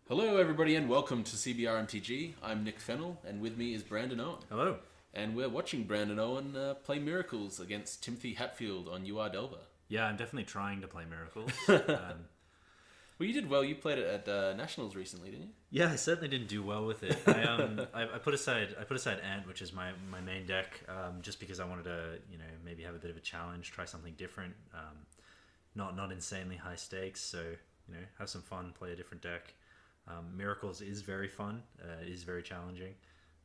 Hello, everybody, and welcome to CBR MTG. I'm Nick Fennell, and with me is Brandon Owen. Hello. And we're watching Brandon Owen play Miracles against Timothy Hatfield on UR Delver. Yeah, I'm definitely trying to play Miracles. Well, you did well. You played it at Nationals recently, didn't you? Yeah, I certainly didn't do well with it. I put aside Ant, which is my main deck, just because I wanted to maybe have a bit of a challenge, try something different, not insanely high stakes. So have some fun, play a different deck. Miracles is very fun. It is very challenging.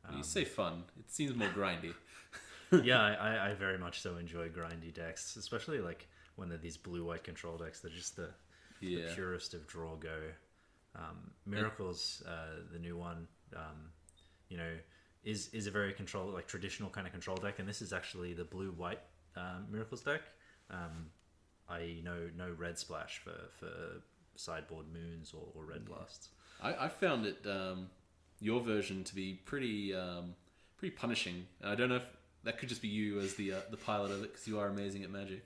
When you say fun, it seems more grindy. Yeah, I very much so enjoy grindy decks, especially like when they're these blue-white control decks. They're just the purest of draw go. Miracles, the new one, is a very traditional kind of control deck, and this is actually the blue-white Miracles deck. No red splash for sideboard moons or red blasts. I found it your version to be pretty punishing. I don't know if that could just be you as the pilot of it, because you are amazing at Magic.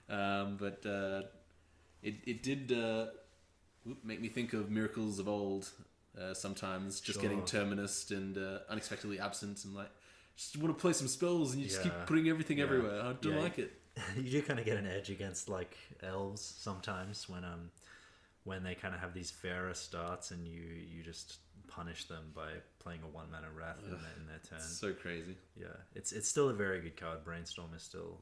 But it did make me think of Miracles of old. Sometimes just getting Terminus and unexpectedly absent, and just want to play some spells, and you just keep putting everything everywhere. I don't like it. You do kind of get an edge against like elves sometimes when they kind of have these fairer starts, and you just punish them by playing a 1-mana Wrath in their turn. It's so crazy. Yeah, it's still a very good card. Brainstorm is still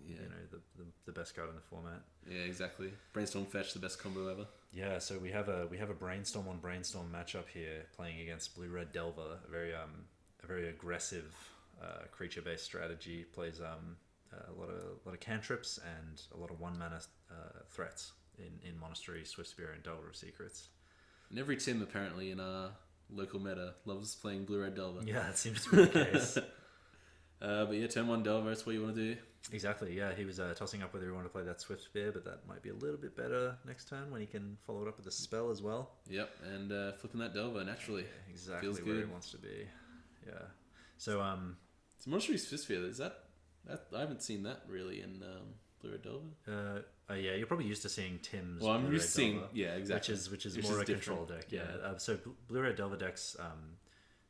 the best card in the format. Yeah, exactly. Brainstorm Fetch, the best combo ever. Yeah, so we have a Brainstorm on Brainstorm matchup here, playing against Blue Red Delver, a very aggressive creature based strategy. Plays a lot of cantrips and a lot of 1-mana threats in Monastery, Swift Spear, and Delver of Secrets. And every Tim apparently in our local meta loves playing Blue Red Delver. Yeah, that seems to be the case. But yeah, turn 1 Delver, that's what you want to do. Exactly, yeah. He was tossing up whether he wanted to play that Swift Spear, but that might be a little bit better next turn when he can follow it up with a spell as well. Yep, and flipping that Delver naturally. Yeah, exactly. Feels where good. he wants to be. Yeah. So So Monastery Swift Spear, is that I haven't seen that really in Blue Red Delver. Yeah, you're probably used to seeing Tim's. Well, I'm Blue used to Red seeing, Delver, yeah, exactly. which is more a control deck. Yeah. So Blue Red Delver decks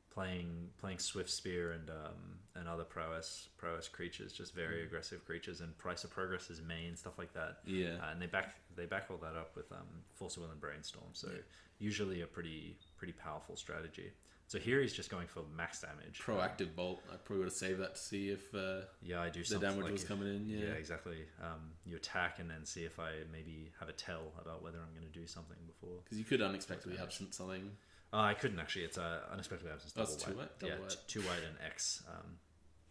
playing Swift Spear and other prowess creatures, just very aggressive creatures, and Price of Progress is main, stuff like that. Yeah. And they back all that up with Force of Will and Brainstorm. So usually a pretty powerful strategy. So here he's just going for max damage. Proactive Bolt. I probably would have saved that to see if I do the damage was coming in. Yeah, exactly. You attack and then see if I maybe have a tell about whether I'm going to do something before. Because you could unexpectedly absent something. I couldn't actually. It's unexpected absence. That's double white. Yeah, Double white. 2 white and X.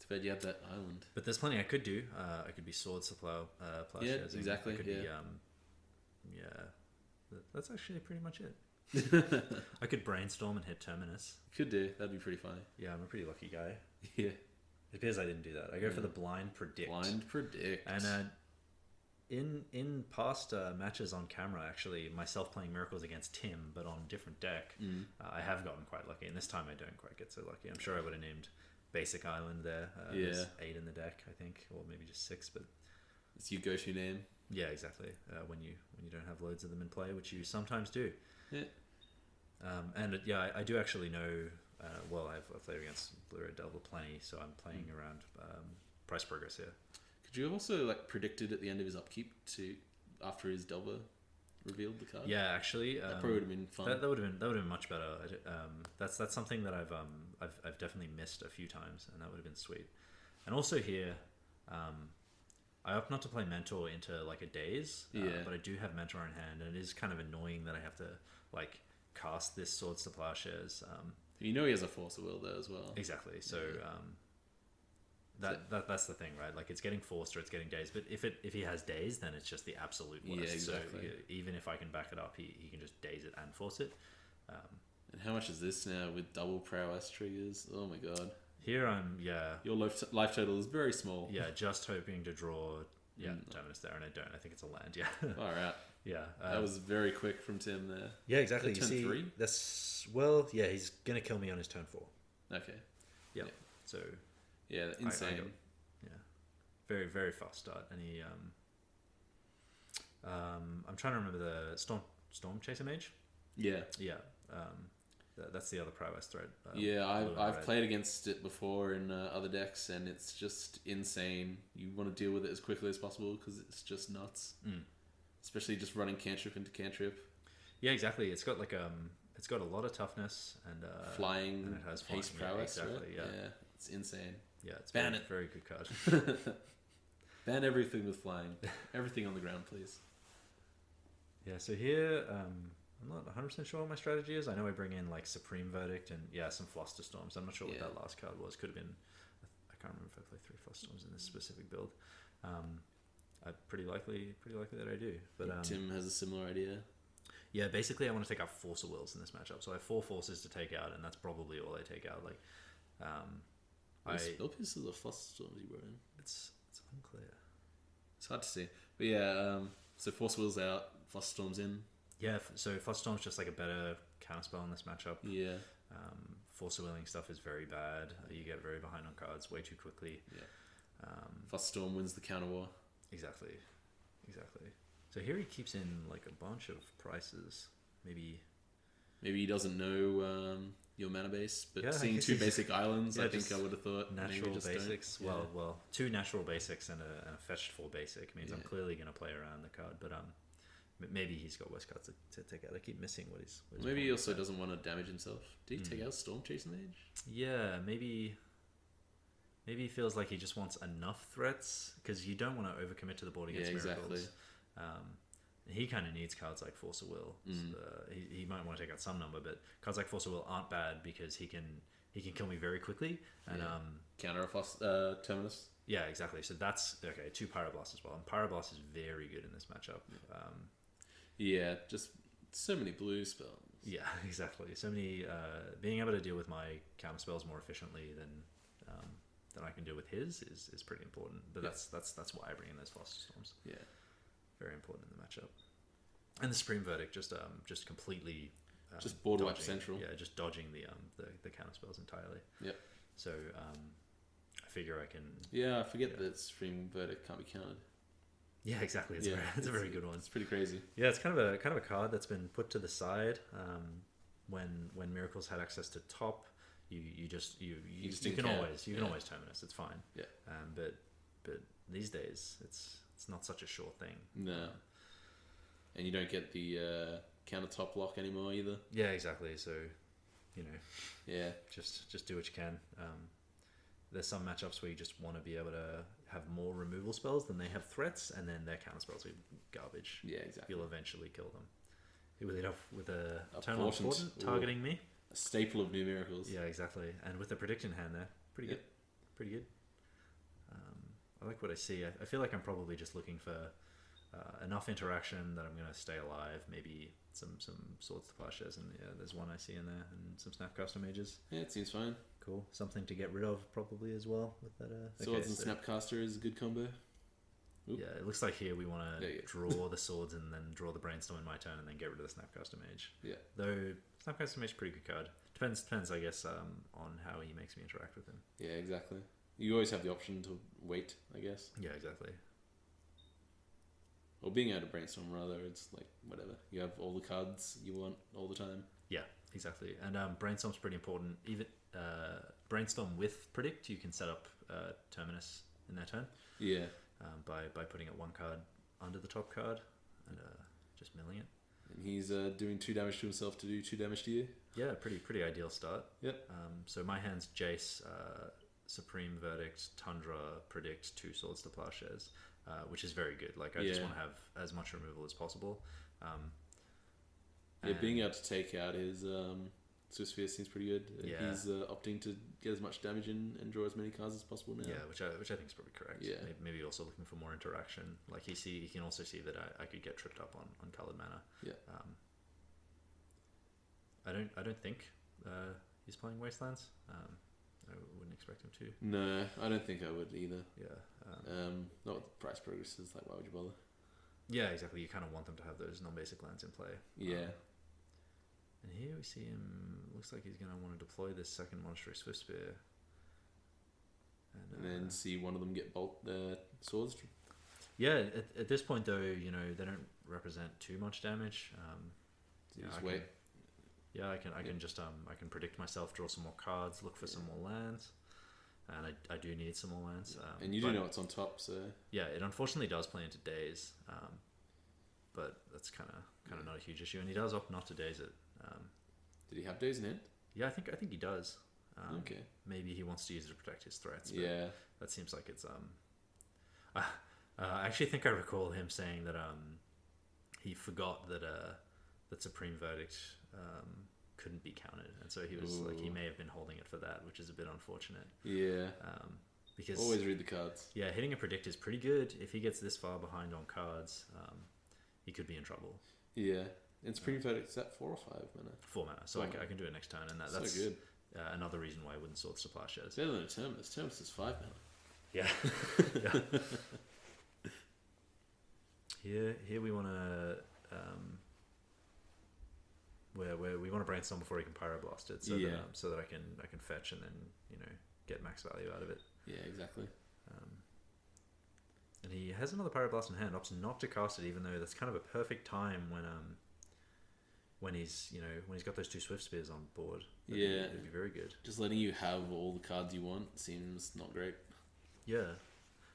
Too bad you have that island. But there's plenty I could do. I could be Swords to Plowshares. Exactly. I could be, that's actually pretty much it. I could Brainstorm and hit Terminus. Could do. That'd be pretty funny. Yeah, I'm a pretty lucky guy. Yeah. It appears I didn't do that. I go for the Blind Predict. Blind Predict. And in past matches on camera, actually, myself playing Miracles against Tim, but on a different deck, I have gotten quite lucky. And this time I don't quite get so lucky. I'm sure I would have named Basic Island there. There's 8 in the deck, I think, or maybe just 6. But it's your go-to name. Yeah, exactly. When you don't have loads of them in play, which you sometimes do. Yeah. I do actually know. I've played against Blue Red Delver plenty, so I'm playing around Price Progress here. Could you have also predicted at the end of his upkeep after his Delver revealed the card? Yeah, actually, that probably would have been fun. That would have been much better. That's something that I've definitely missed a few times, and that would have been sweet. And also here, I opt not to play Mentor into a daze, but I do have Mentor in hand, and it is kind of annoying that I have to cast this Swords to Plowshares. He has a Force of Will there as well. Exactly. So that's the thing, right? It's getting forced or it's getting dazed. But if he has daze, then it's just the absolute worst. Yeah, exactly. So even if I can back it up, he can just daze it and force it. And how much is this now with double prowess triggers? Oh my god. Here Your life total is very small. Yeah, just hoping to draw. Yeah, Terminus there, and I don't. I think it's a land. Yeah. All right. Yeah. That was very quick from Tim there. Yeah, exactly. Turn 3? That's he's gonna kill me on his turn 4. Okay. Yeah. So. Yeah, insane. Very, very fast start. And he, I'm trying to remember the Storm Chaser Mage. Yeah. Yeah. That's the other prowess threat. Yeah, blue and I've red. played against it before in other decks, and it's just insane. You want to deal with it as quickly as possible because it's just nuts. Especially just running cantrip into cantrip, Yeah, exactly. It's got like it's got a lot of toughness and flying, and it has haste flying. prowess. Yeah, exactly. Right? Yeah. It's insane. Yeah, it's Ban very, it. very good card. Ban everything with flying. Everything on the ground, please. Yeah, so here, I'm not 100% sure what my strategy is. I know I bring in like Supreme Verdict and some Flusterstorms. I'm not sure what Yeah. that last card was. Could have been, I can't remember if I played 3 Flusterstorms in this specific build. I pretty likely that I do. But Tim has a similar idea. yeah, basically I want to take out Force of Wills in this matchup. So I have 4 forces to take out, and that's probably all I take out. Like, Spell pieces or Flusterstorms you brought in? it's unclear. It's hard to see. But yeah, so Force Will's out, Flusterstorm's in. Yeah, so Flusterstorm's just like a better counterspell in this matchup. Yeah. Force of Willing stuff is very bad. You get very behind on cards way too quickly. Yeah. Flusterstorm wins the counter war. Exactly. So here he keeps in like a bunch of prices. Maybe he doesn't know your mana base, but Yeah, I seeing guess 2 he's- basic islands, yeah, I think just I would have thought maybe natural just basics. don't. Yeah. Well, 2 natural basics and a fetched 4 basic means I'm Yeah. clearly going to play around the card. But maybe he's got worse cards to take out. I keep missing what he's Maybe he pulling also out. doesn't want to damage himself. Did he take out Storm Chasing Mage? Yeah, maybe he feels like he just wants enough threats because you don't want to overcommit to the board against Yeah, miracles. exactly. He kind of needs cards like Force of Will. He might want to take out some number, but cards like Force of Will aren't bad because he can kill me very quickly. And Counter Terminus. yeah, exactly. So that's okay. 2 Pyroblast as well, and Pyroblast is very good in this matchup. Yeah, just so many blue spells. Yeah, exactly. So many being able to deal with my counter spells more efficiently than I can deal with his is pretty important. But that's why I bring in those Flusterstorms. Yeah. Very important in the matchup. And the Supreme Verdict just completely Just board wipe dodging- central. Yeah, just dodging the counter spells entirely. Yep. So I figure I can. Yeah, I forget that Supreme Verdict can't be counted. Yeah, exactly. It's a very good one. It's pretty crazy. Yeah, it's kind of a card that's been put to the side when Miracles had access to top. You can always Terminus. It's fine. Yeah. But these days it's not such a sure thing. No. And you don't get the counter top lock anymore either. Yeah, exactly. So, Yeah. just do what you can. There's some matchups where you just want to be able to have more removal spells than they have threats, and then their counter spells are garbage. Yeah, exactly. You'll eventually kill them. He will lead off with a A turn on portent. Portent targeting me. A staple of new miracles. Yeah, exactly. And with the prediction hand there, pretty Yep. good. Pretty good. I like what I see. I feel like I'm probably just looking for enough interaction that I'm going to stay alive. Maybe some Swords to Plowshares, and yeah, there's one I see in there, and some Snapcaster Mages. Yeah, it seems fine. Cool. Something to get rid of probably as well with that. Swords and Snapcaster is a good combo. Oop. Yeah, it looks like here we want There to you go. draw the swords and then draw the Brainstorm in my turn, and then get rid of the Snapcaster Mage. Yeah. Though Snapcaster Mage is a pretty good card. Depends, I guess, on how he makes me interact with him. Yeah, exactly. You always have the option to wait, I guess. Yeah, exactly. Or being out of Brainstorm, rather, it's like, whatever. You have all the cards you want all the time. Yeah, exactly. And Brainstorm's pretty important. Even Brainstorm with Predict, you can set up Terminus in their turn. Yeah. By putting it 1 card under the top card and just milling it. And he's doing 2 damage to himself to do 2 damage to you. Yeah, pretty ideal start. Yep. So my hand's Jace, Supreme Verdict, Tundra, Predict, 2 Swords to Plowshares, which is very good. Like I just Yeah. want to have as much removal as possible. Yeah, being able to take out his Swiftspear seems pretty good. Yeah. He's opting to get as much damage in and draw as many cards as possible now. Yeah, which I think is probably correct. Yeah. Maybe also looking for more interaction. Like he can also see that I could get tripped up on colored mana. Yeah. I don't think he's playing Wastelands. I wouldn't expect him to. No, I don't think I would either. Yeah. Not with the price progresses, like why would you bother? Yeah, exactly. You kind of want them to have those non-basic lands in play. Yeah. And here we see him. Looks like he's going to want to deploy this second Monastery Swiftspear. And then see one of them get bolt swords. Yeah, at this point though, they don't represent too much damage. So you just wait. Yeah, I can just I can predict myself, draw some more cards, look for some more lands, and I do need some more lands. And you do know it's on top, so yeah, it unfortunately does play into days, but that's kind of not a huge issue. And he does opt not to daze it. Did he have days in hand? Yeah, I think he does. Okay. Maybe he wants to use it to protect his threats. But Yeah. that seems like it's I actually think I recall him saying that he forgot that Supreme Verdict couldn't be counted, and so he was like, he may have been holding it for that, which is a bit unfortunate. Yeah. Because always read the cards. Yeah, hitting a predict is pretty good. If he gets this far behind on cards, he could be in trouble. Yeah. And Supreme Verdict, is that 4 or 5 mana? 4 mana, so I can do it next turn, and that's so good. Another reason why I wouldn't sort the Plowshares. Better than a Terminus. Terminus is 5 mana. Yeah. yeah. Here we want to where we want to brainstorm before he can Pyroblast it, so that I can fetch and then get max value out of it. Yeah, exactly. And he has another Pyroblast in hand. Opts not to cast it, even though that's kind of a perfect time when he's got those 2 Swift Spears on board. It'd be very good. Just letting you have all the cards you want seems not great. Yeah,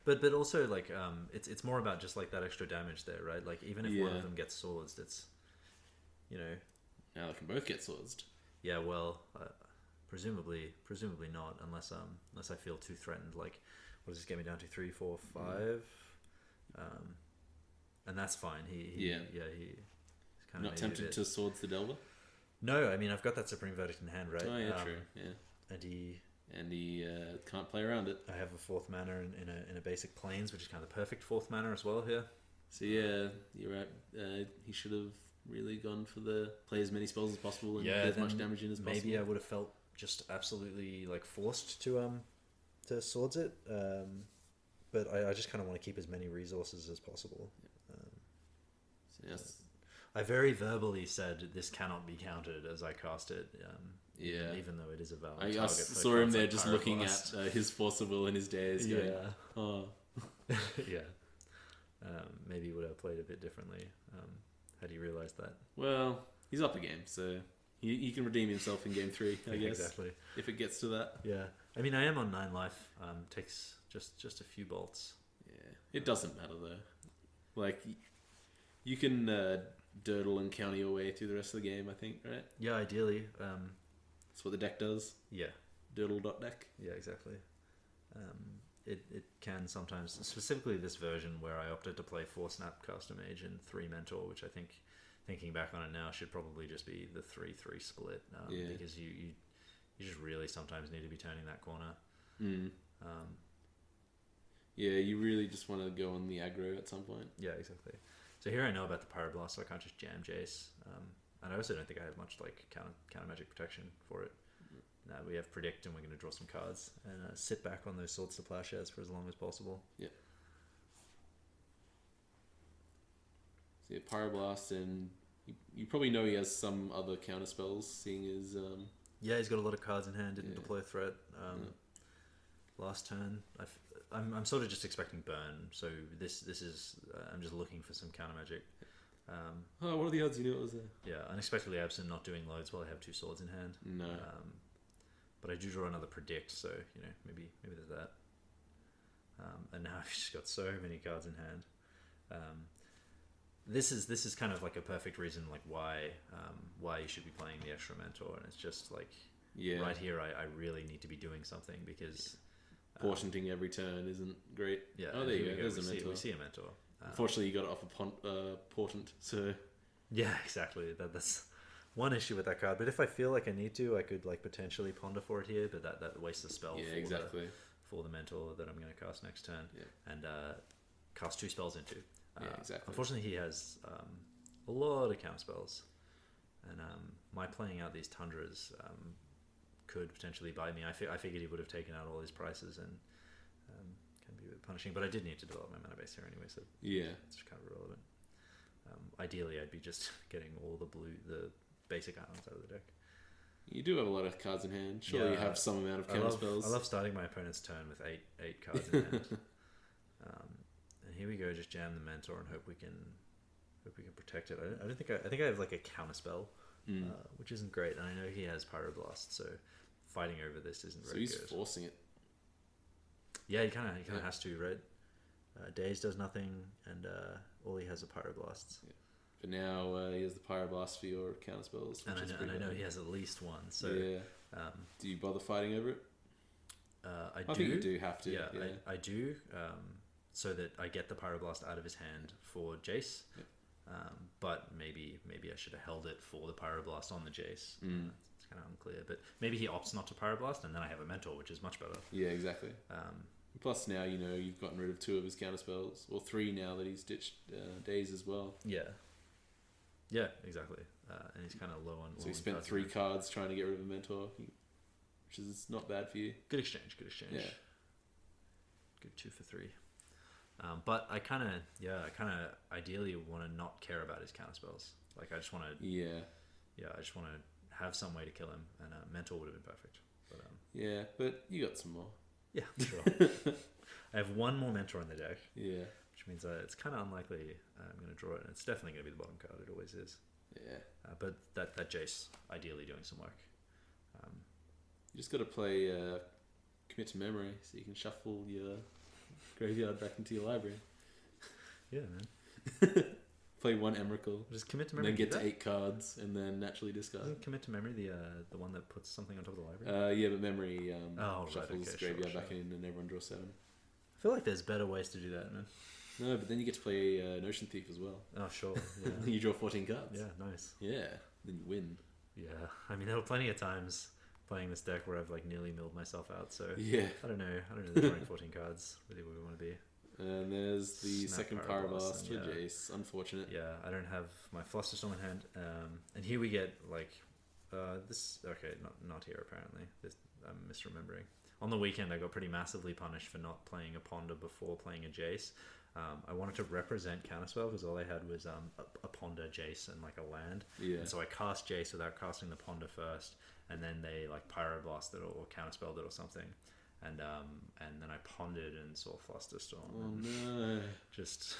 but also like it's more about just like that extra damage there, right? Like even if one of them gets swords, it's now they can both get swords. Yeah, well, presumably not, unless I feel too threatened. Like, what does this get me down to? 3, 4, 5, and that's fine. He's kind of not tempted to swords the Delver. No, I mean I've got that Supreme Verdict in hand, right? Oh yeah, true. Yeah, and he can't play around it. I have a 4th mana in a basic Plains, which is kind of the perfect 4th mana as well here. So yeah, you're right. He should have really gone for play as many spells as possible and get as much damage in as possible. Maybe I would have felt just absolutely like forced to swords it, but I just kind of want to keep as many resources as possible. So yes. I very verbally said this cannot be counted as I cast it. Even though it is a valid target. I saw him there just looking at his Force of Will and his days. Going, oh. Yeah. Maybe he would have played a bit differently had he realised that. Well, he's up a game, so he can redeem himself in game 3, I guess. Exactly. If it gets to that. Yeah. I mean, I am on 9 life. Takes just a few bolts. Yeah. It doesn't matter, though. Like, you can dirtle and counter your way through the rest of the game, I think, right? Yeah, ideally. That's what the deck does. Yeah. Dirtle.deck. Yeah, exactly. It can sometimes, specifically this version where I opted to play 4 Snapcaster Mage and 3 Mentor, which I think, thinking back on it now, should probably just be the 3/3 split, because you just really sometimes need to be turning that corner. Yeah, you really just want to go on the aggro at some point. Yeah, exactly. So here I know about the Pyroblast, so I can't just jam Jace, and I also don't think I have much like counter magic protection for it. Now we have Predict, and we're going to draw some cards and sit back on those Swords to Plowshares for as long as possible. Yeah. So yeah, Pyroblast, and you probably know he has some other counter spells, seeing as yeah, he's got a lot of cards in hand. Didn't deploy a threat. Last turn, I'm sort of just expecting burn. So this is I'm just looking for some counter magic. What are the odds you knew it was there? Yeah, unexpectedly absent, not doing loads while I have 2 swords in hand. No. But I do draw another Predict, so maybe there's that. And now I've just got so many cards in hand. This is kind of like a perfect reason like why you should be playing the extra Mentor, and it's just like right here I really need to be doing something because portenting every turn isn't great. Yeah. Oh, there you go. There's a Mentor. We see a Mentor. Unfortunately, you got it off a portent, so yeah, exactly. That's one issue with that card. But if I feel like I need to, I could like potentially ponder for it here, but that wastes the spell. Yeah, exactly. For the Mentor that I'm going to cast next turn, and cast 2 spells into. Yeah, exactly. Unfortunately, he has a lot of counter spells, and my playing out these Tundras could potentially bite me. I figured he would have taken out all his prices and can be a bit punishing, but I did need to develop my mana base here anyway, so it's kind of irrelevant. Ideally, I'd be just getting all the basic islands out of the deck. You do have a lot of cards in hand. Surely you have some amount of counter spells. I love starting my opponent's turn with eight cards in hand. And here we go, just jam the Mentor and hope we can protect it. I think I have like a counter spell which isn't great. And I know he has Pyroblast, so fighting over this isn't So very he's good. forcing it. Yeah, he kind of has to, right? Daze does nothing, and all he has are Pyroblasts. Yeah. But now he has the Pyroblast for your counterspells. And I know he has at least one. So yeah. Do you bother fighting over it? I think you do have to. Yeah, I do. So that I get the Pyroblast out of his hand for Jace. Yep. But maybe I should have held it for the Pyroblast on the Jace. It's kind of unclear, but maybe he opts not to Pyroblast, and then I have a Mentor, which is much better. Yeah, exactly. Plus now you've gotten rid of 2 of his counterspells, or 3 now that he's ditched Daze as well. Yeah, exactly. And he's kind of low on. So he spent 3 cards trying to get rid of a Mentor, which is not bad for you. Good exchange. Yeah. Good 2 for 3. But I kind of ideally want to not care about his counterspells. Like I just want to. I just want to have some way to kill him, and a Mentor would have been perfect. But but you got some more. Yeah, sure. I have 1 more Mentor in the deck. Yeah. Which means it's kind of unlikely I'm going to draw it, and it's definitely going to be the bottom card. It always is. Yeah. But that Jace ideally doing some work. You just got to play Commit to Memory, so you can shuffle your graveyard back into your library. Yeah, man. Play 1 Emrakul. Just Commit to Memory. And then get to 8 cards, and then naturally discard. Isn't Commit to Memory the one that puts something on top of the library? Yeah, but Memory shuffles right, okay, graveyard sure. back in, and everyone draws 7. I feel like there's better ways to do that, man. No, but then you get to play Notion Thief as well. Oh, sure. Yeah. You draw 14 cards. Yeah, nice. Yeah, then you win. Yeah, I mean there were plenty of times playing this deck where I've like nearly milled myself out. So yeah, I don't know the drawing 14 cards really where we want to be. And there's the Snap second Pyroblast for Jace. Unfortunate. Yeah, I don't have my Flusterstorm in hand. And here we get like this. Okay, not here apparently. This, I'm misremembering. On the weekend, I got pretty massively punished for not playing a Ponder before playing a Jace. I wanted to represent Counterspell because all I had was a Ponder, Jace, and like a land. Yeah. And so I cast Jace without casting the Ponder first, and then they like Pyroblasted or Counterspelled it or something. And then I pondered and saw Flusterstorm. Oh no! Just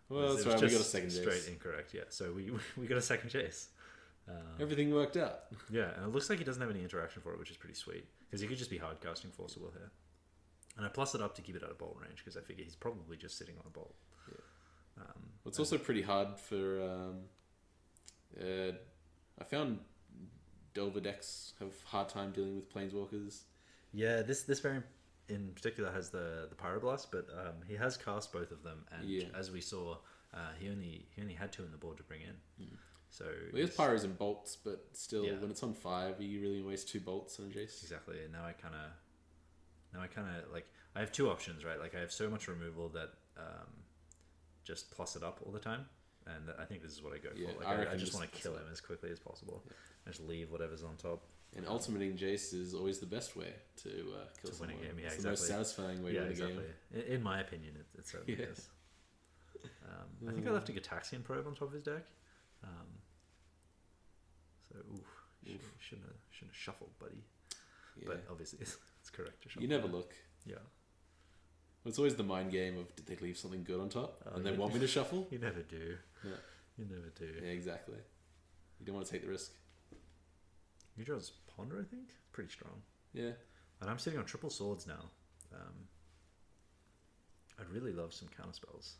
well, that's right. We got a second Jace. Straight incorrect. Yeah. So we got a second Jace. Everything worked out. Yeah, and it looks like he doesn't have any interaction for it, which is pretty sweet because he could just be hard casting Forcible here. And I plus it up to keep it out of bolt range because I figure he's probably just sitting on a bolt. Yeah. It's also pretty hard for. I found Delver decks have a hard time dealing with Planeswalkers. Yeah, this variant in particular has the Pyroblast, but he has cast both of them, and as we saw, he only had 2 in the board to bring in. So he has Pyros and bolts, but still, when it's on 5, you really waste 2 bolts on a Jace. Exactly, and now I kind of like I have 2 options, right? Like I have so much removal that just plus it up all the time, and I think this is what I go for. Like I just want to kill him as quickly as possible. Yeah. And just leave whatever's on top. And ultimating Jace is always the best way to kill someone. Win a game. Yeah, it's exactly. the most satisfying way to win a game. In my opinion, it certainly is. I think I left a Gataxian Probe on top of his deck. Shouldn't have shuffled, buddy. Yeah. But obviously, it's correct to shuffle. You never look. Yeah. Well, it's always the mind game of did they leave something good on top and they want me to shuffle? You never do. Yeah. You never do. Yeah, exactly. You don't want to take the risk. You draws Ponder, I think. Pretty strong. Yeah. And I'm sitting on triple swords now. I'd really love some counterspells.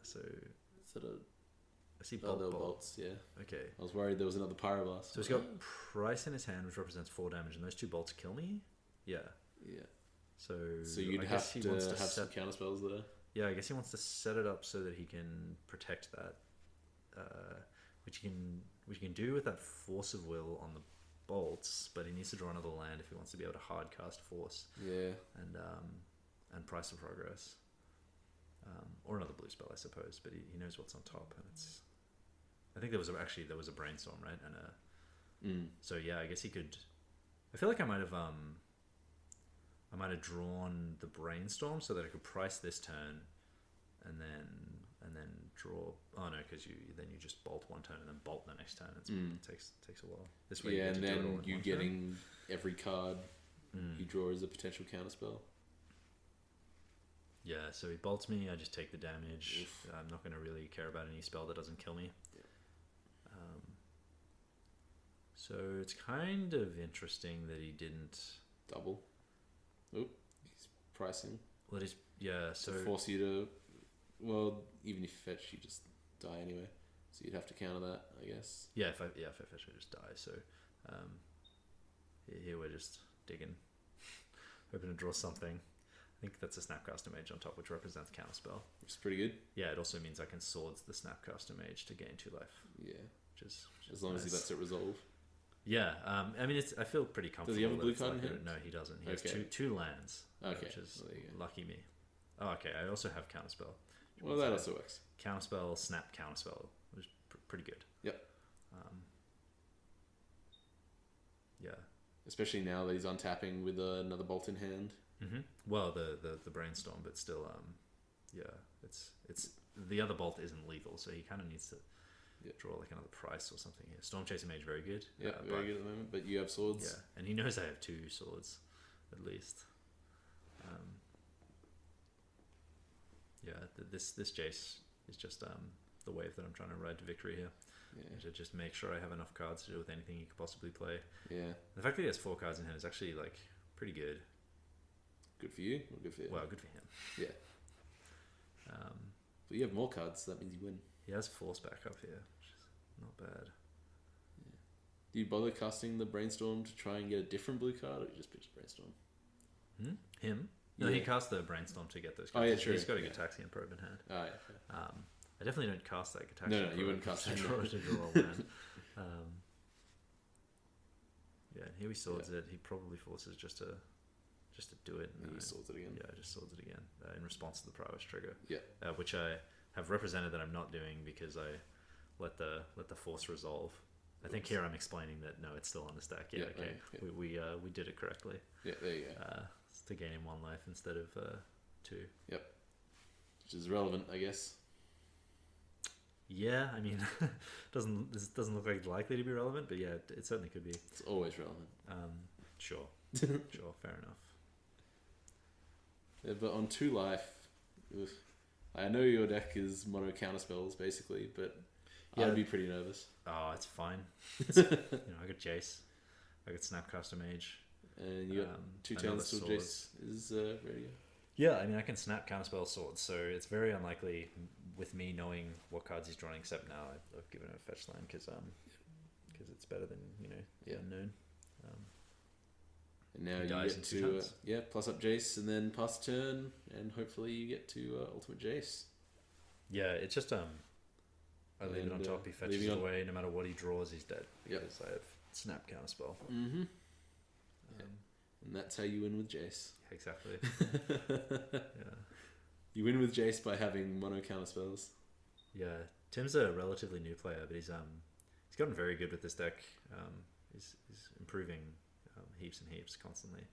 So I see bolts. Yeah. Okay. I was worried there was another Pyroblast. So he's got Price in his hand, which represents 4 damage, and those 2 bolts kill me. Yeah. Yeah. So you'd have to have some counterspells there. Yeah, I guess he wants to set it up so that he can protect that, which he can do with that Force of Will on the bolts, but he needs to draw another land if he wants to be able to hard cast Force. Yeah. And Price of Progress. Or another blue spell, I suppose, but he knows what's on top, and it's. I think there was a brainstorm, right, and so yeah, I guess he could. I feel like I might have drawn the brainstorm so that I could price this turn, and then draw. Oh no, because you just bolt one turn and then bolt the next turn. It takes a while. This way, and then you getting every card you draw as a potential counterspell. Yeah, so he bolts me, I just take the damage. I'm not going to really care about any spell that doesn't kill me. So it's kind of interesting that he didn't. Double. Oop, he's pricing. Well, he's so To force you to, well, even if you fetch, you just die anyway. So you'd have to counter that, I guess. if I fetch, I just die. So here we're just digging, hoping to draw something. I think that's a Snapcaster Mage on top, which represents Counterspell. Which is pretty good. Yeah, it also means I can Swords the Snapcaster Mage to gain 2 life. Yeah. Which is As long as he lets it resolve. Yeah, I mean, I feel pretty comfortable. Does he have a blue that card in like hand? No, he doesn't. He has Okay. two lands, Okay, which is well, there you go. lucky me. Oh, okay. I also have Counterspell. Well, that also works. Counterspell, Snap Counterspell, which is pretty good. Yep. Yeah. Especially now that he's untapping with another bolt in hand. Mm-hmm. Well, the Brainstorm, but still, it's the other bolt isn't lethal, so he kind of needs to draw like another price or something here. Storm Chaser Mage, very good. Yeah, very good at the moment. But you have swords. Yeah, and he knows I have 2 swords, at least. This Jace is just the wave that I'm trying to ride to victory here. Yeah. To just make sure I have enough cards to deal with anything he could possibly play. Yeah. The fact that he has 4 cards in hand is actually like pretty good. Good for you or good for you? Well, good for him. Yeah. But you have more cards, so that means you win. He has Force back up here, which is not bad. Yeah. Do you bother casting the Brainstorm to try and get a different blue card, or you just pitch Brainstorm? Him? No, Yeah. he cast the Brainstorm to get those Oh, cards. yeah, true. He's got a Yeah. Gataxian Probe in hand. Oh, yeah. Fair. I definitely don't cast that Gataxian No, Probe. you wouldn't cast to it, draw, no. to draw land. Yeah, and here he swords it. He probably forces just to do it. And he swords it again. Yeah, just swords it again in response to the prowess trigger. Yeah. Which I have represented that I'm not doing because I let the force resolve. I think here I'm explaining that no, it's still on the stack. Yeah, okay. Yeah. We did it correctly. Yeah, there you go. It's to gain him 1 life instead of 2. Yep. Which is relevant, I guess. Yeah, I mean, this doesn't look like it's likely to be relevant, but yeah, it certainly could be. It's always relevant. Sure, fair enough. Yeah, but on 2 life, I know your deck is mono counterspells basically, but I'd be pretty nervous. Oh, it's fine. I got Jace, I got Snapcaster Mage, And you got 2 turns till Jace is ready. Yeah, I mean, I can snap counterspell swords, so it's very unlikely with me knowing what cards he's drawing. Except now I've given him a fetch land because it's better than unknown. And now He you dies get in 2 to turns. plus up Jace and then pass turn, and hopefully you get to ultimate Jace. Yeah, it's just I leave it on top. He fetches leaving it on- away. No matter what he draws, he's dead. Yep. Because I have snap counterspell. Mm-hmm. And that's how you win with Jace. Exactly. Yeah. You win with Jace by having mono counterspells. Yeah, Tim's a relatively new player, but he's gotten very good with this deck. He's improving heaps and heaps constantly.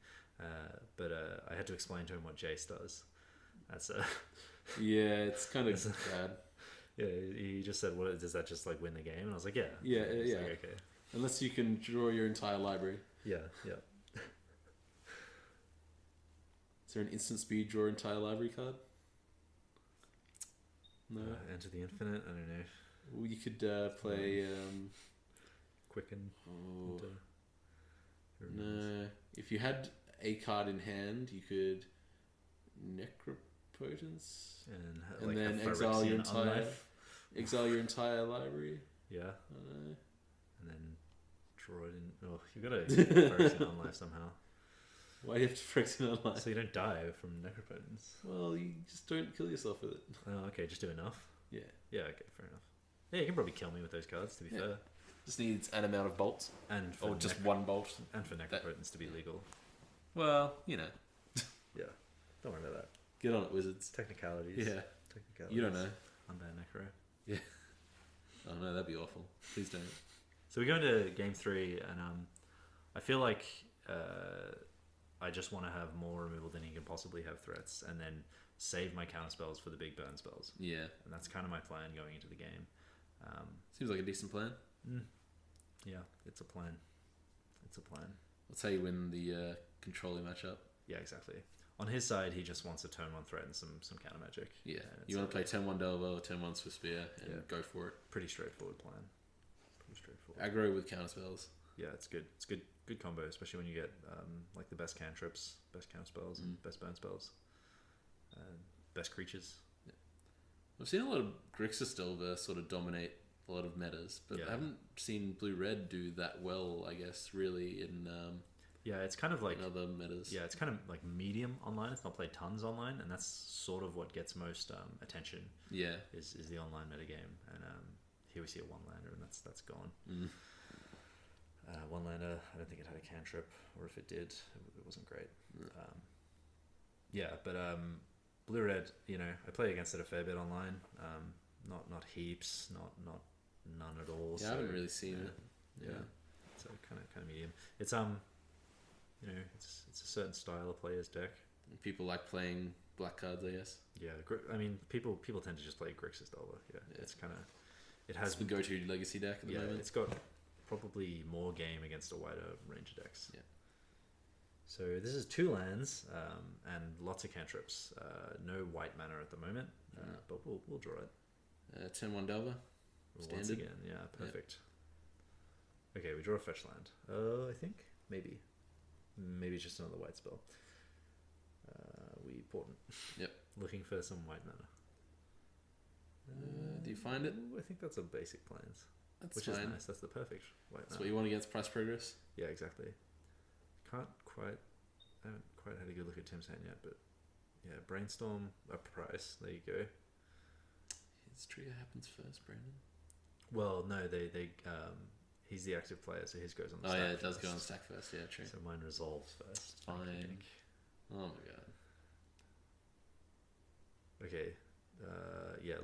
But I had to explain to him what Jace does. That's Yeah, it's kind of bad. Yeah, he just said, "What does that just like win the game?" And I was like, "Yeah, Yeah, He's yeah. like, okay, Unless you can draw your entire library. yeah." Is there an instant speed draw entire library card? No. Enter the Infinite. I don't know. Well, you could play. Quicken. Oh, Into, no. If you had a card in hand, you could Necropotence and and like then a exile your Phyrexian entire Unlife. library. Yeah, I don't know. and then draw it in. Oh, you got to Phyrexian Unlife somehow, Why do you have to Phyrexian Unlife? so you don't die from Necropotence. Well, you just don't kill yourself with it. Oh, okay, just do enough. Yeah. Yeah, okay, fair enough. Yeah, you can probably kill me with those cards. To be fair, Just needs an amount of bolts. and for Or just one bolt. and for Necropotence to be legal. Well, you know. Yeah, don't worry about that. Get on it, wizards. Technicalities. Yeah. Technicalities. You don't know. Unban Necro. Oh no, that'd be awful. Please don't. So we go into game 3, and I feel like I just want to have more removal than he can possibly have threats, and then save my counter spells for the big burn spells. Yeah. And that's kind of my plan going into the game. Seems like a decent plan. Yeah, it's a plan. It's a plan. That's how you win the controlling matchup. Yeah, exactly. On his side, he just wants to turn 1 threat and some counter magic. Yeah. And You want to it's play 10-1 Delver or 10-1 Swift Spear and Yeah. go for it. pretty straightforward plan. Pretty straightforward. Aggro with counterspells. Yeah, it's good. It's good combo, especially when you get like the best cantrips, best counter spells, and best burn spells, best creatures. I've seen a lot of Grixis Delver sort of dominate a lot of metas, but I haven't seen Blue-Red do that well, I guess, really in it's kind of like in other metas. Yeah, it's kind of like medium online. It's not played tons online, and that's sort of what gets most attention. Yeah, is the online metagame, and here we see a one-lander, and that's gone. One-lander, I don't think it had a cantrip, or if it did, it wasn't great. But Blue-Red, I play against it a fair bit online. Not heaps, not none at all. Yeah, I haven't really seen it. Yeah, so kind of medium. It's it's a certain style of player's deck. People like playing black cards, I guess. Yeah, I mean, people tend to just play Grixis Delver. Yeah, it's kind of it has it's the go-to legacy deck at the moment. It's got probably more game against a wider range of decks. Yeah. So this is 2 lands and lots of cantrips. No white mana at the moment, but we'll draw it. 10-1 Delver. Standard. Once again, yeah, perfect. Yep. Okay, we draw a fetch land. I think maybe it's just another white spell. We important. Yep. Looking for some white mana. Do you find it? I think that's a basic plains. Which is nice. That's the perfect white. That's what you want against price progress. Yeah, exactly. I haven't quite had a good look at Tim's hand yet, but yeah, brainstorm a price. There you go. His trigger happens first, Brandon. Well, no, they he's the active player, so his goes on the stack. Oh yeah, it does go on stack first. Yeah, true. So mine resolves first. Fine. Oh my god. Okay.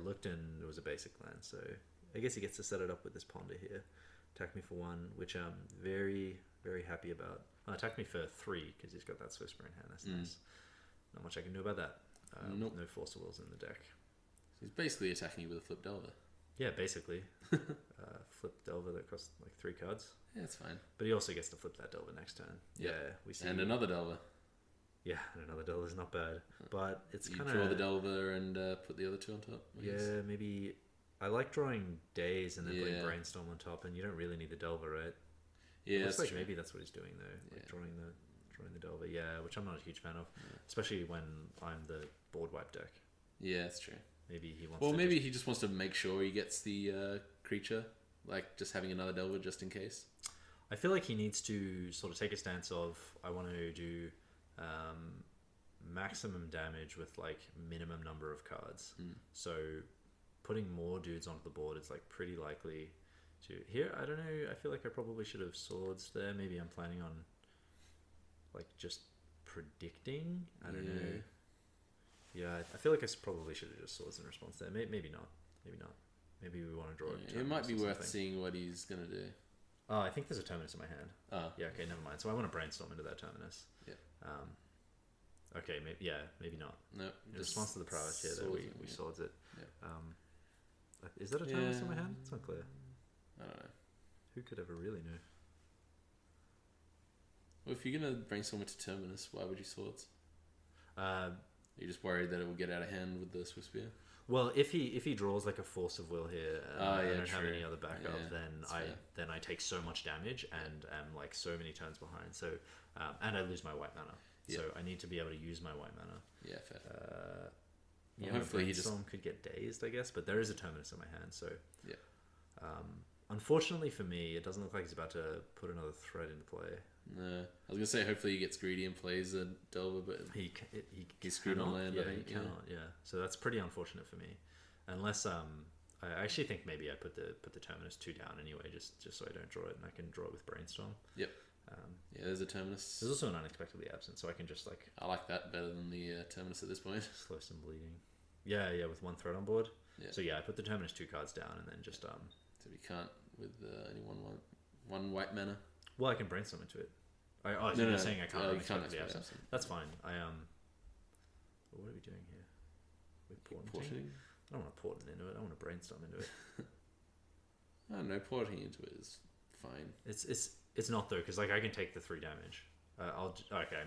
Looked and it was a basic land, so I guess he gets to set it up with this ponder here. Attack me for 1, which I'm very, very happy about. Attack me for 3 because he's got that Swiss in hand. That's nice. Not much I can do about that. Nope. No Force of Wills in the deck. So he's basically attacking you with a flip Delver. Yeah, basically. Flip Delver that costs like 3 cards. Yeah, it's fine. But he also gets to flip that Delver next turn. Yep. Yeah, we see. And another Delver. Yeah, and another Delver is not bad. But it's kind of... You draw the Delver and put the other 2 on top. Yeah, maybe... I like drawing Days and then putting Brainstorm on top, and you don't really need the Delver, right? Yeah, it looks like true. maybe that's what he's doing though, like drawing the Delver. Yeah, which I'm not a huge fan of, especially when I'm the board wipe deck. Yeah, that's true. Maybe he wants. Well, to maybe he just wants to make sure he gets the creature, like just having another Delver just in case. I feel like he needs to sort of take a stance of I want to do maximum damage with like minimum number of cards. So putting more dudes onto the board is like pretty likely to here. I don't know. I feel like I probably should have swords there. Maybe I'm planning on like just predicting. I don't know. Yeah, I feel like I probably should have just swords in response there. Maybe not. Maybe not. Maybe we want to draw it. It might be worth seeing what he's gonna do. Oh, I think there's a terminus in my hand. Oh. Yeah. Okay. Never mind. So I want to brainstorm into that terminus. Yeah. Okay. Maybe not. No. In response to the prowess here, though, we swords it. Yeah. Is that a terminus in my hand? It's unclear. I don't know. Who could ever really know? Well, if you're gonna brainstorm into terminus, why would you swords? You're just worried that it will get out of hand with the Swiss spear. Well, if he draws like a Force of Will here, I don't have any other backup, Yeah, then I take so much damage and am like so many turns behind. So and I lose my white mana. So I need to be able to use my white mana. Yeah, fair. Well, hopefully he just could get dazed, I guess. But there is a terminus in my hand, so yeah. Unfortunately for me, it doesn't look like he's about to put another threat into play. No, I was gonna say hopefully he gets greedy and plays a Delver, but he's screwed on land. Yeah, I think. He cannot. Yeah, so that's pretty unfortunate for me. Unless I actually think maybe I put the terminus 2 down anyway, just so I don't draw it, and I can draw it with brainstorm. Yep. Yeah, there's a terminus. There's also an unexpectedly absent, so I can just like. I like that better than the terminus at this point. Slow some bleeding. Yeah, with 1 threat on board. Yeah. So yeah, I put the terminus 2 cards down, and then just So we can't with only one white mana. Well, I can brainstorm into it. You're saying I can't unexpectedly absent. That's fine. What are we doing here? We're porting. I don't want to port it into it. I want to brainstorm into it. I don't know. Porting into it is fine. It's not though, because like I can take the 3 damage.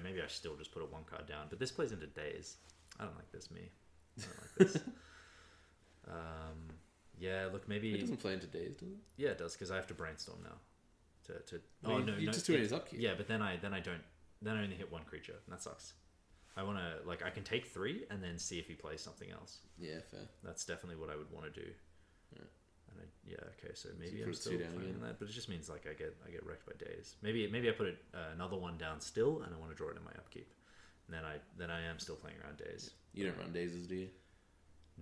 Maybe I still just put a 1 card down, but this plays into days. I don't like this. I don't like this. Yeah, look, maybe it doesn't play into days, does it? Yeah, it does, because I have to brainstorm now Well, you just do it in his upkeep. Yeah, but then I only hit one creature, and that sucks. I want to I can take 3 and then see if he plays something else. Yeah, fair. That's definitely what I would want to do. Yeah. And okay, so maybe I'm put still 2 down playing again. that, but it just means I get wrecked by days. Maybe I put another one down still, and I want to draw it in my upkeep. And then I am still playing around days. You don't run dazes, do you?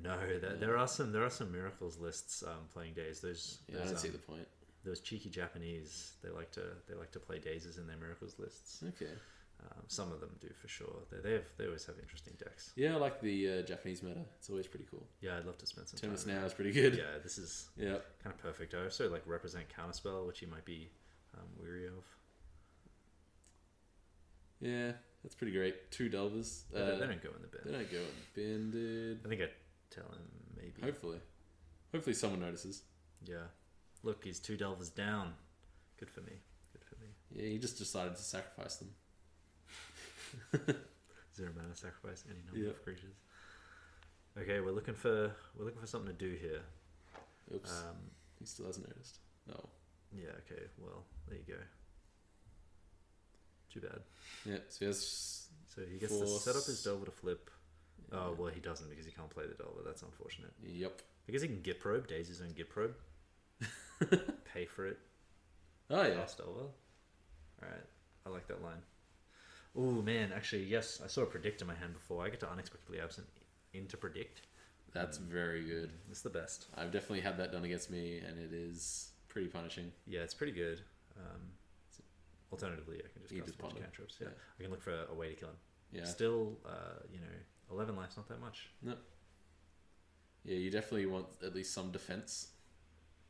No, there are some miracles lists playing days. I don't see the point. Those cheeky Japanese, they like to play dazes in their miracles lists. Okay. Some of them do for sure. They always have interesting decks. Yeah, I like the Japanese meta. It's always pretty cool. Yeah, I'd love to spend some 10 minutes time. now is pretty good. Yeah, this is Yeah. kind of perfect. I also represent Counterspell, which you might be weary of. Yeah, that's pretty great. 2 Delvers. They don't go in the bin. They don't go in the bin, dude. I think I tell him maybe. Hopefully someone notices. Yeah. Look, he's 2 Delvers down. Good for me. Yeah, he just decided to sacrifice them. 0 mana, sacrifice any number of creatures. Okay, we're looking for something to do here. Oops. He still hasn't noticed. No. Yeah. Okay. Well, there you go. Too bad. Yeah. So he gets to set up his Delver to flip. Yeah. Oh well, he doesn't because he can't play the Delver. That's unfortunate. Yep. Because he can Git Probe, Daisy's own Git Probe. Pay for it. Oh yeah. Last Delver. All right. I like that line. Oh man, actually, yes, I saw a predict in my hand before. I get to unexpectedly absent into predict. That's very good. It's the best. I've definitely had that done against me, and it is pretty punishing. Yeah, it's pretty good. Alternatively, I can just cast a bunch of cantrips. Yeah, I can look for a way to kill him. Yeah. Still, 11 life's not that much. No. Yeah, you definitely want at least some defense,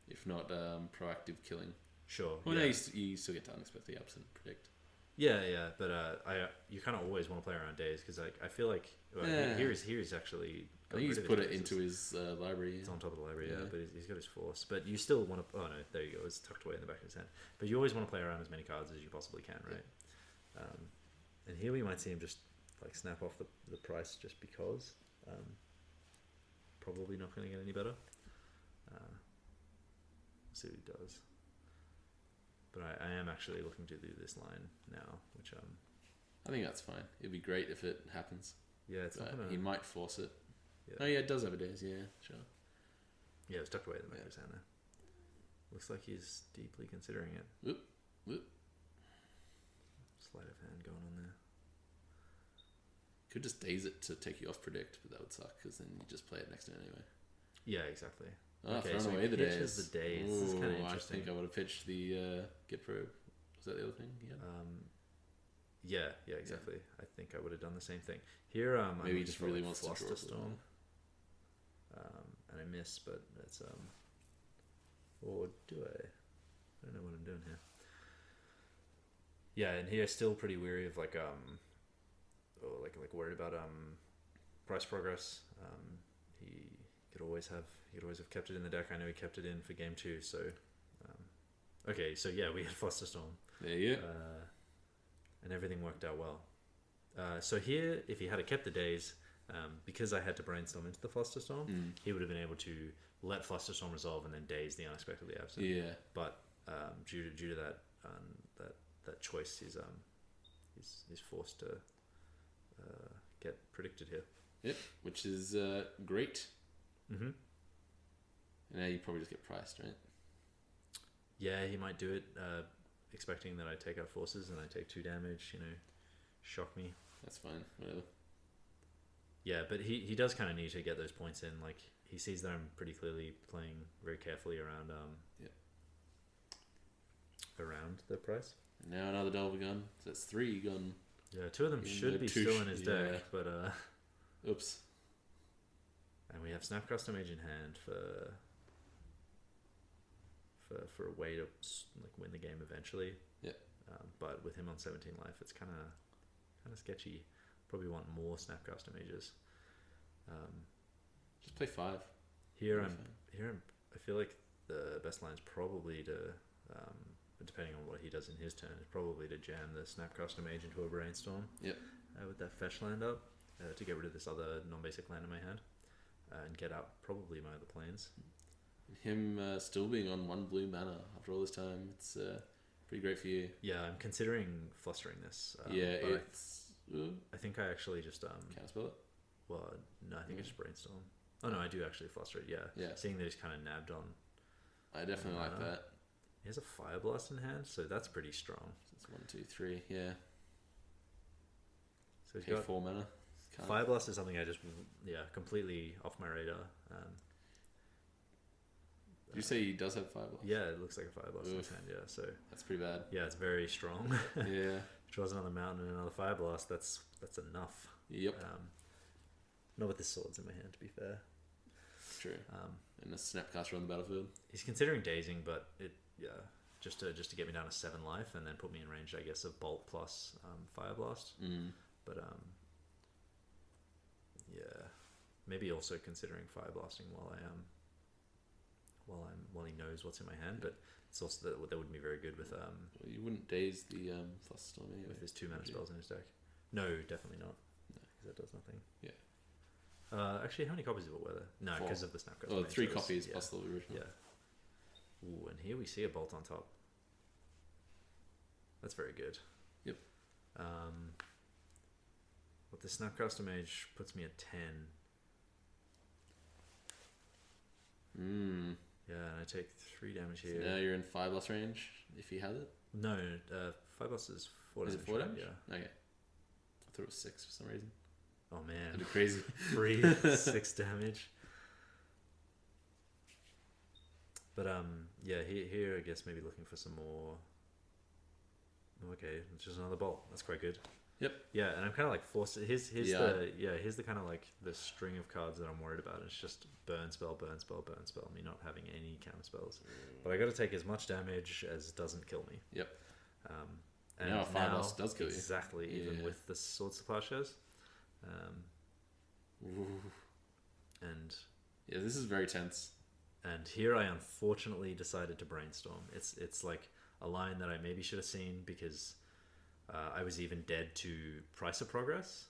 if not proactive killing. Sure. Well, no, you still get to unexpectedly absent predict. Yeah, but you kind of always want to play around days because I feel like here he's actually. I think he's put it into his library. It's on top of the library, yeah, but he's got his force. But you still want to. Oh no, there you go. It's tucked away in the back of his hand. But you always want to play around as many cards as you possibly can, right? Yeah. And here we might see him just snap off the price just because. Probably not going to get any better. See what he does. But I am actually looking to do this line now, which I think that's fine. It'd be great if it happens. Yeah, it's not gonna... He might force it. Yeah. Oh yeah, it does have a days. Yeah, sure. Yeah, it's tucked away in the back of his hand there. Looks like he's deeply considering it. Whoop. Sleight of hand going on there. Could just daze it to take you off predict, but that would suck because then you just play it next turn anyway. Yeah, exactly. Okay, so away the days. The days. This is kind of interesting. I think I would have pitched the Git Probe. Was that the other thing? Yeah. Yeah, exactly. Yeah. I think I would have done the same thing. Here, maybe he just really wants to draw Storm. And I miss, but it's or do I? I don't know what I'm doing here. Yeah, and here still pretty weary of like worried about price progress. He could always have kept it in the deck. I know he kept it in for game 2. So okay, so yeah, we had Flusterstorm. There you go. And everything worked out well. So here, if he had kept the days, because I had to brainstorm into the Flusterstorm, he would have been able to let Flusterstorm resolve and then daze the unexpectedly absent. Yeah. But due to that choice, he's forced to get predicted here. Yep, which is great. Mm-hmm. And now you probably just get priced, right? Yeah, he might do it, expecting that I take out forces and I take 2 damage. Shock me. That's fine. Whatever. Yeah, but he does kind of need to get those points in. Like he sees that I'm pretty clearly playing very carefully around around the price. And now another Delver gun. So that's 3 gone. Yeah, 2 of them should be still in his deck, but oops. And we have Snapcaster Mage in hand for a way to win the game eventually. Yeah. But with him on 17 life, it's kind of sketchy. Probably want more Snapcaster Mages. Just play 5. Here I feel like the best line is probably to, depending on what he does in his turn, is probably to jam the Snapcaster Mage into a Brainstorm. Yep. With that fetch land up to get rid of this other non-basic land in my hand and get out probably my other planes. Him still being on 1 blue mana after all this time, it's Pretty great for you. Yeah, I'm considering flustering this. Yeah, but it's... I think I actually just... Counterspell it? Well, no, I think I just brainstorm. Oh, no, I do actually fluster it, yeah. Yeah. Seeing that he's kind of nabbed on. I definitely like that. He has a Fire Blast in hand, so that's pretty strong. It's 1, 2, 3, yeah. So he's Pay got 4 mana. Fire Blast is something I just, completely off my radar. Did you say he does have Fire Blast? Yeah, it looks like a Fire Blast in his hand, yeah. So that's pretty bad. yeah, it's very strong. Yeah. Draws another mountain and another Fire Blast, that's enough. Yep. Not with the swords in my hand, to be fair. True. And a Snapcaster on the battlefield. He's considering dazing, but just to get me down to 7 life and then put me in range, I guess, of Bolt plus Fire Blast. But maybe also considering Fire Blasting while he knows what's in my hand. But it's also that wouldn't be very good with Well, you wouldn't daze the Flusterstorm anyway. with his 2 mana spells in his deck. No, definitely not. Because that does nothing. Yeah. Actually, how many copies of it were there? No, 4. because of the Snapcaster. Oh, 3 so copies plus the original. Yeah. Ooh, and here we see a Bolt on top. That's very good. Yep. What the Snapcaster Mage puts me at 10. Yeah, and I take 3 damage here. So now you're in 5 loss range if he has it. No, 5 loss is 4 Is damage. it 4 damage? Yeah. Okay. I thought it was 6 for some reason. Oh man. That'd be crazy. 6 damage. But yeah, here I guess maybe looking for some more. Okay, it's just another bolt. That's quite good. Yep. Yeah, and I'm kind of like forced. Here's the kind of like the string of cards that I'm worried about. It's just burn spell, burn spell, burn spell. Me not having any counter spells, but I got to take as much damage as doesn't kill me. Yep. And now a 5 loss does kill you. Exactly, even with the Swords to Plowshares. And yeah, this is very tense. And here I unfortunately decided to brainstorm. It's like a line that I maybe should have seen because I was even dead to Price of Progress.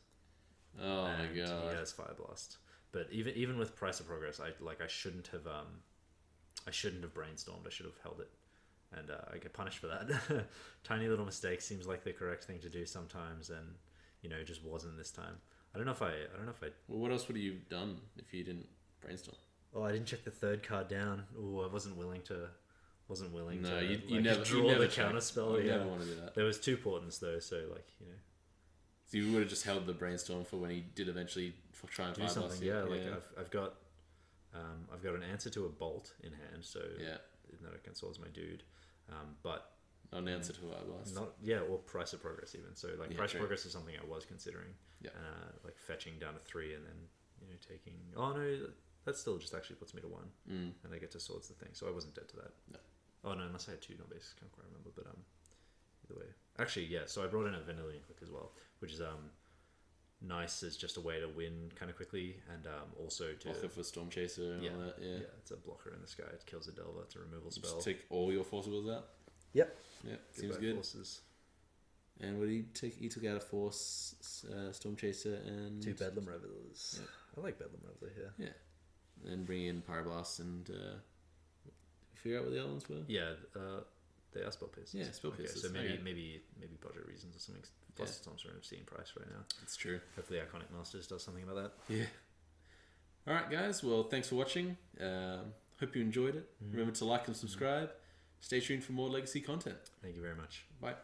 Oh my god! He has Fire Blast, but even with Price of Progress, I shouldn't have brainstormed. I should have held it, and I get punished for that. Tiny little mistake seems like the correct thing to do sometimes, and it just wasn't this time. I don't know if I. Well, what else would you have done if you didn't brainstorm? Oh, I didn't check the 3rd card down. Oh, I wasn't willing to. No, you never draw the counter spell. You never want to do that. There was 2 portents though, so So you would have just held the brainstorm for when he did eventually try and do find something. us. Yeah, like I've got an answer to a bolt in hand, so that I can swords my dude, but not an answer to a blast. Or Price of Progress even. So Price of Progress is something I was considering. Yeah. Like fetching down to 3 and then taking. Oh no, that still just actually puts me to 1, and I get to swords the thing. So I wasn't dead to that. No. Oh no, unless I had 2 no bases, can't quite remember. But either way, actually yeah. So I brought in a Vanillion Click as well, which is nice as just a way to win kind of quickly, and also to blocker for Storm Chaser and all that. Yeah, it's a blocker in the sky. It kills a Delver. It's a removal spell. Just take all your Force Wills out. Yep. Yep. Seems good. Forces. And what did he take? He took out a Force, Storm Chaser, and 2 Bedlam Revelers. Yeah. I like Bedlam Reveler here. Yeah. And bring in Pyroblast and figure out what the other ones were. Yeah. They are spell pierces. Yeah, spell pierces. So maybe budget reasons or something. Plus, Storm's an obscene price right now. It's true. Hopefully, Iconic Masters does something about that. Yeah. All right, guys. Well, thanks for watching. Hope you enjoyed it. Remember to like and subscribe. Stay tuned for more Legacy content. Thank you very much. Bye.